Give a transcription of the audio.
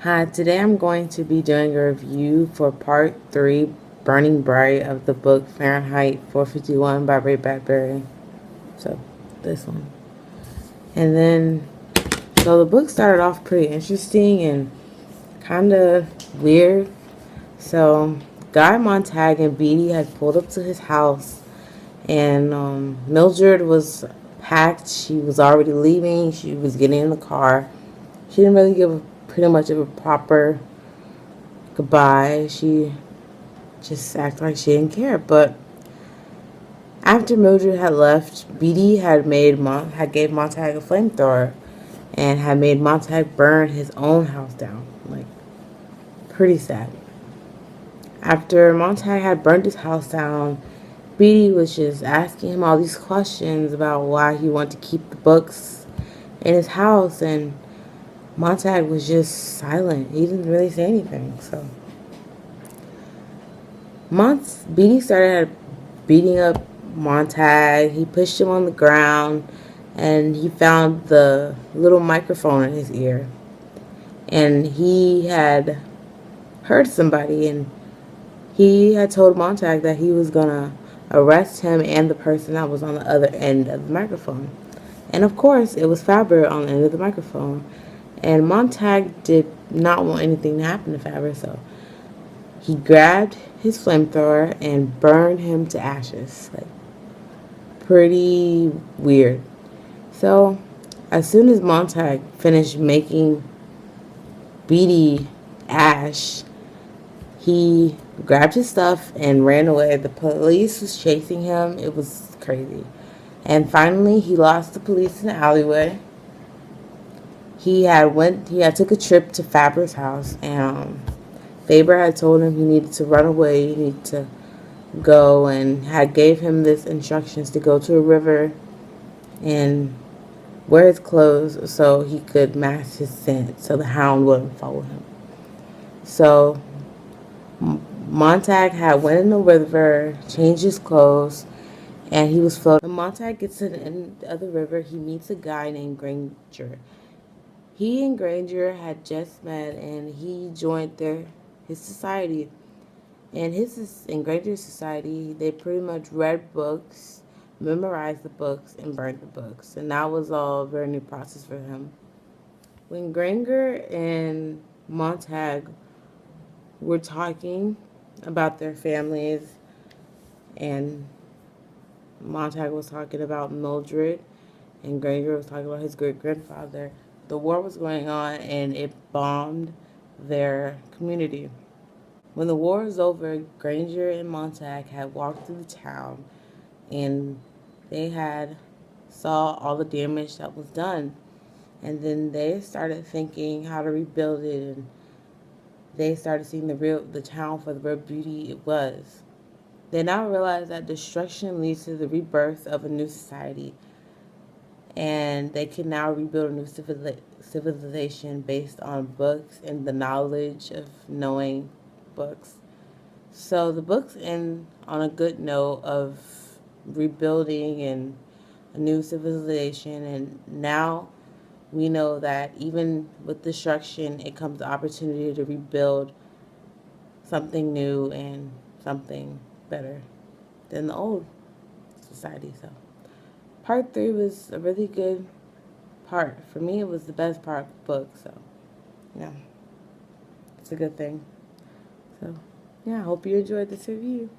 Hi, today I'm going to be doing a review for part 3, Burning Bright, of the book Fahrenheit 451 by Ray Bradbury. So, this one. And then, so the book started off pretty interesting and kind of weird. So, Guy Montag and Beatty had pulled up to his house, and Mildred was packed. She was already leaving. She was getting in the car. She didn't really give pretty much of a proper goodbye. She just acted like she didn't care. But after Mildred had left, Beatty had gave Montag a flamethrower and had made Montag burn his own house down. Like, pretty sad. After Montag had burned his house down, Beatty was just asking him all these questions about why he wanted to keep the books in his house, and Montag was just silent. He didn't really say anything. So Beatty started beating up Montag. He pushed him on the ground, and he found the little microphone in his ear. And he had heard somebody, and he had told Montag that he was going to arrest him and the person that was on the other end of the microphone. And of course, it was Faber on the end of the microphone. And Montag did not want anything to happen to Faber, so he grabbed his flamethrower and burned him to ashes. Like, pretty weird. So, as soon as Montag finished making Beatty ash, he grabbed his stuff and ran away. The police was chasing him. It was crazy. And finally, he lost the police in the alleyway. He had took a trip to Faber's house, and Faber had told him he needed to run away, he needed to go, and had gave him this instructions to go to a river and wear his clothes so he could mask his scent so the hound wouldn't follow him. So Montag had went in the river, changed his clothes, and he was floating. When Montag gets to the end of the river, he meets a guy named Granger. He and Granger had just met, and he joined his society. And in Granger's society, they pretty much read books, memorized the books, and burned the books. And that was all a very new process for him. When Granger and Montag were talking about their families, and Montag was talking about Mildred, and Granger was talking about his great-grandfather, the war was going on, and it bombed their community. When the war was over, Granger and Montag had walked through the town, and they had saw all the damage that was done. And then they started thinking how to rebuild it, and they started seeing the town for the real beauty it was. They now realize that destruction leads to the rebirth of a new society, and they can now rebuild a new civilization based on books and the knowledge of knowing books. So the books end on a good note of rebuilding and a new civilization, and now we know that even with destruction, it comes the opportunity to rebuild something new and something better than the old society. So part 3 was a really good part. For me, it was the best part of the book. So, yeah, it's a good thing. So, yeah, I hope you enjoyed this review.